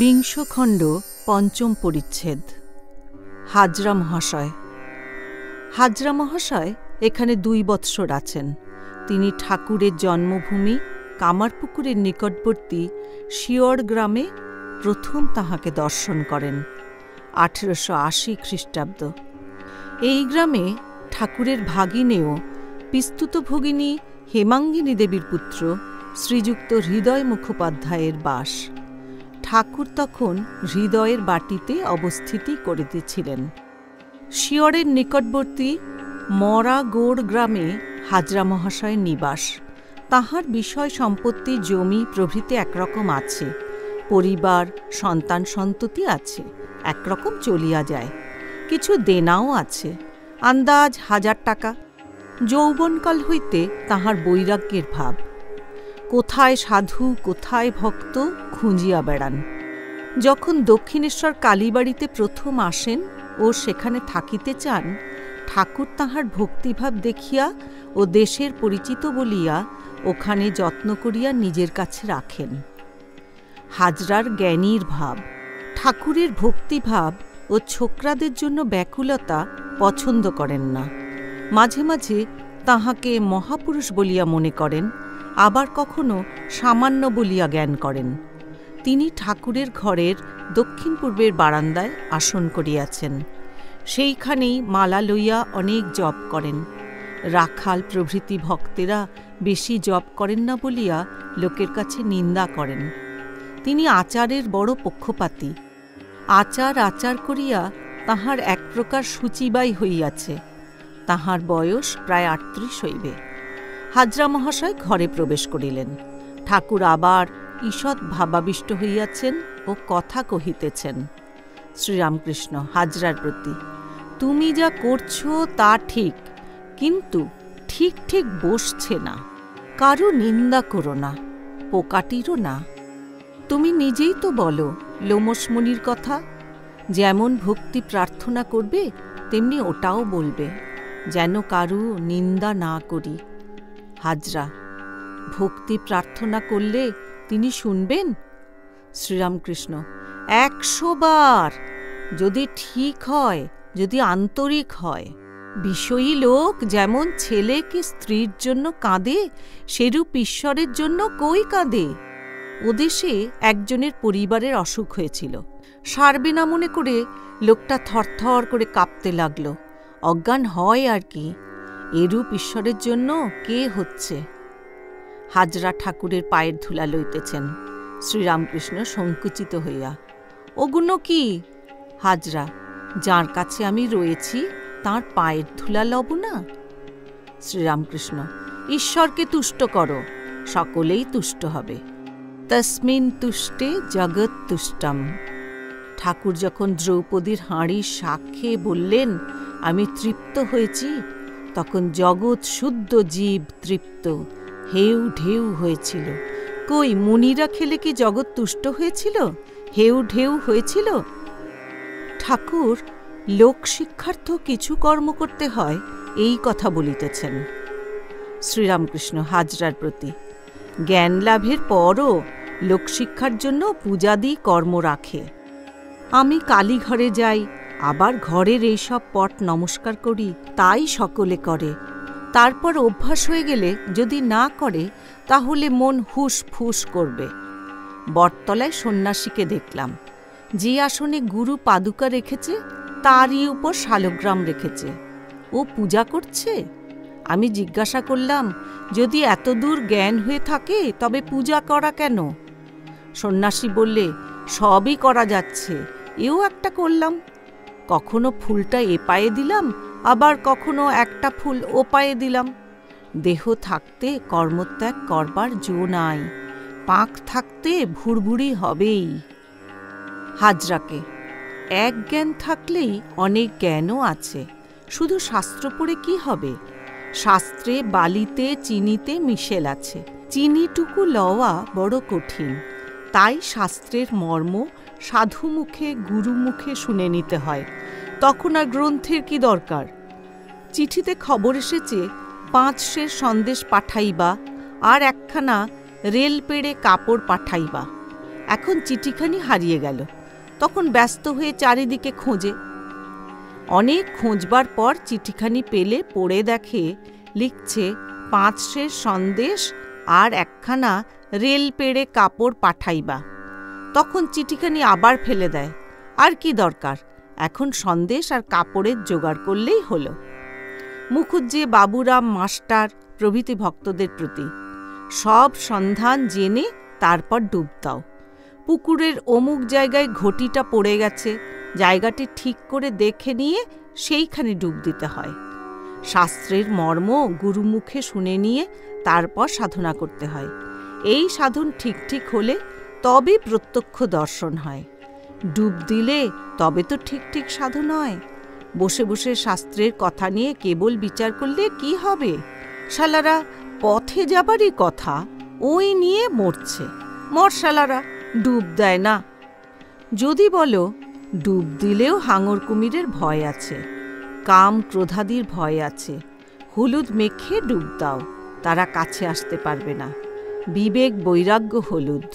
বিংশ খণ্ড পঞ্চম পরিচ্ছেদ। হাজরা মহাশয়। হাজরা মহাশয় এখানে 2 বৎসর আছেন। তিনি ঠাকুরের জন্মভূমি কামারপুকুরের নিকটবর্তী শিয়র গ্রামে প্রথম তাহাকে দর্শন করেন 1880 খ্রিস্টাব্দ। এই গ্রামে ঠাকুরের ভাগিনেয় পিস্তুত ভগিনী হেমাঙ্গিনী দেবীর পুত্র শ্রীযুক্ত হৃদয় মুখোপাধ্যায়ের বাস। ঠাকুর তখন হৃদয়ের বাটিতে অবস্থিতি করিতেছিলেন। শিয়রের নিকটবর্তী মরাগোড় গ্রামে হাজরা মহাশয়ের নিবাস। তাহার বিষয় সম্পত্তি জমি প্রভৃতি একরকম আছে, পরিবার সন্তান সন্ততি আছে, একরকম চলিয়া যায়। কিছু দেনাও আছে, আন্দাজ 1000 টাকা। যৌবনকাল হইতে তাহার বৈরাগ্যের ভাব। কোথায় সাধু কোথায় ভক্ত খুঁজিয়া বেড়ান। যখন দক্ষিণেশ্বর কালীবাড়িতে প্রথম আসেন ও সেখানে থাকিতে চান, ঠাকুর তাহার ভক্তিভাব দেখিয়া ও দেশের পরিচিত বলিয়া ওখানে যত্ন করিয়া নিজের কাছে রাখেন। হাজরার জ্ঞানীর ভাব, ঠাকুরের ভক্তিভাব ও ছোকরাদের জন্য ব্যাকুলতা পছন্দ করেন না। মাঝে মাঝে তাহাকে মহাপুরুষ বলিয়া মনে করেন, আবার কখনো সামান্য বলিয়া জ্ঞান করেন। তিনি ঠাকুরের ঘরের দক্ষিণ পূর্বের বারান্দায় আসন করিয়াছেন। সেইখানেই মালা লইয়া অনেক জপ করেন। রাখাল প্রভৃতি ভক্তেরা বেশি জপ করেন না বলিয়া লোকের কাছে নিন্দা করেন। তিনি আচারের বড় পক্ষপাতী। আচার আচার করিয়া তাহার এক প্রকার সূচিবাই হইয়াছে। তাহার বয়স প্রায় 38 হইবে। হাজরা মহাশয় ঘরে প্রবেশ করিলেন। ঠাকুর আবার ঈষৎ ভাবাবিষ্ট হইয়াছেন ও কথা কহিতেছেন। শ্রীরামকৃষ্ণ হাজরার প্রতি, তুমি যা করছ তা ঠিক, কিন্তু ঠিক ঠিক বসছে না। কারো নিন্দা করো না, পোকাটিরও না। তুমি নিজেই তো বলো লোমসমণির কথা, যেমন ভক্তি প্রার্থনা করবে তেমনি ওটাও বলবে, যেন কারো নিন্দা না করি। হাজরা, ভক্তি প্রার্থনা করলে তিনি শুনবেন? শ্রীরামকৃষ্ণ, 100 বার, যদি ঠিক হয়, যদি আন্তরিক হয়। বিষয়ী লোক যেমন ছেলে কি স্ত্রীর জন্য কাঁদে, সেরূপ ঈশ্বরের জন্য কই কাঁদে। ওদেশে একজনের পরিবারের অসুখ হয়েছিল। সারবে না মনে করে লোকটা থরথর করে কাঁপতে লাগল। অজ্ঞান হয় আর কি। এরূপ ঈশ্বরের জন্য কে হচ্ছে? হাজরা ঠাকুরের পায়ের ধুলা লইতেছেন। শ্রীরামকৃষ্ণ সংকুচিত হইয়া, ওগুলো কি? হাজরা, যার কাছে আমি রয়েছি তার পায়ের ধুলা লব না? শ্রীরামকৃষ্ণ, ঈশ্বরকে তুষ্ট করো, সকলেই তুষ্ট হবে। তস্মিন তুষ্টে জগৎ তুষ্টম। ঠাকুর যখন দ্রৌপদীর হাঁড়ির শাক খেয়ে বললেন, আমি তৃপ্ত হয়েছি, তখন জগৎ শুদ্ধ জীব তৃপ্ত হেউ ঢেউ হয়েছিল। কই, মুনিরা খেলে কি জগৎ তুষ্ট হয়েছিল? হেউ ঢেউ হয়েছিল? ঠাকুর লোক শিক্ষার্থ কিছু কর্ম করতে হয়, এই কথা বলিতেছেন। শ্রীরামকৃষ্ণ হাজরার প্রতি, জ্ঞান লাভের পরও লোকশিক্ষার জন্য পূজাদি কর্ম রাখে। আমি কালীঘরে যাই, আবার ঘরের এইসব পট নমস্কার করি, তাই সকলে করে। তারপর অভ্যাস হয়ে গেলে যদি না করে, তাহলে মন হুস ফুস করবে। বটতলায় সন্ন্যাসীকে দেখলাম, যে আসনে গুরু পাদুকা রেখেছে তারই উপর শালগ্রাম রেখেছে। ও পূজা করছে। আমি জিজ্ঞাসা করলাম, যদি এত দূর জ্ঞান হয়ে থাকে তবে পূজা করা কেন? সন্ন্যাসী বললে, সবই করা যাচ্ছে, এও একটা করলাম। কখনো ফুলটা এ পায়ে দিলাম, আবার কখনো একটা ফুল ও পায়ে দিলাম। দেহ থাকতে কর্মত্যাগ করবার জো নাই, পাক থাকতে ভুরভুরি হবেই। হাজরাকে, এক জ্ঞান থাকলেই অনেক জ্ঞানও আছে, শুধু শাস্ত্র পড়ে কি হবে? শাস্ত্রে বালিতে চিনিতে মিশেল আছে, চিনিটুকু লওয়া বড় কঠিন। তাই শাস্ত্রের মর্ম সাধু মুখে গুরু মুখে শুনে নিতে হয়। তখন আর গ্রন্থের কি দরকার? চিঠিতে খবর এসেছে 5 সের সন্দেশ পাঠাইবা, আর একখানা রেল পেড়ে কাপড় পাঠাইবা। এখন চিঠিখানি হারিয়ে গেল। তখন ব্যস্ত হয়ে চারিদিকে খোঁজে। অনেক খোঁজবার পর চিঠিখানি পেলে পড়ে দেখে লিখছে 5 সের সন্দেশ আর একখানা রেল পেড়ে কাপড় পাঠাইবা। তখন চিঠিখানি আবার ফেলে দেয়। আর কি দরকার, এখন সন্দেশ আর কাপড়ের জোগাড় করলেই হলো। মুখুজ্জে, বাবুরাম মাস্টার প্রভৃতি ভক্তদের প্রতি, সব সন্ধান জেনে তারপর ডুব দাও। পুকুরের অমুক জায়গায় ঘটিটা পড়ে গেছে, জায়গাটি ঠিক করে দেখে নিয়ে সেইখানে ডুব দিতে হয়। শাস্ত্রের মর্ম গুরুমুখে শুনে নিয়ে তারপর সাধনা করতে হয়। এই সাধন ঠিক ঠিক হলে তবে প্রত্যক্ষ দর্শন হয়। ডুব দিলে তবে তো ঠিক ঠিক সাধন হয়। বসে বসে শাস্ত্রের কথা নিয়ে কেবল বিচার করলে কি হবে? শালারা পথে যাবারই কথা, ওই নিয়ে মরছে। মর শালারা, ডুব দেয় না। যদি বলো ডুব দিলেও হাঙর কুমিরের ভয় আছে, কাম ক্রোধাদির ভয় আছে, হলুদ মেখে ডুব দাও, তারা কাছে আসতে পারবে না। বিবেক বৈরাগ্য হলুদ।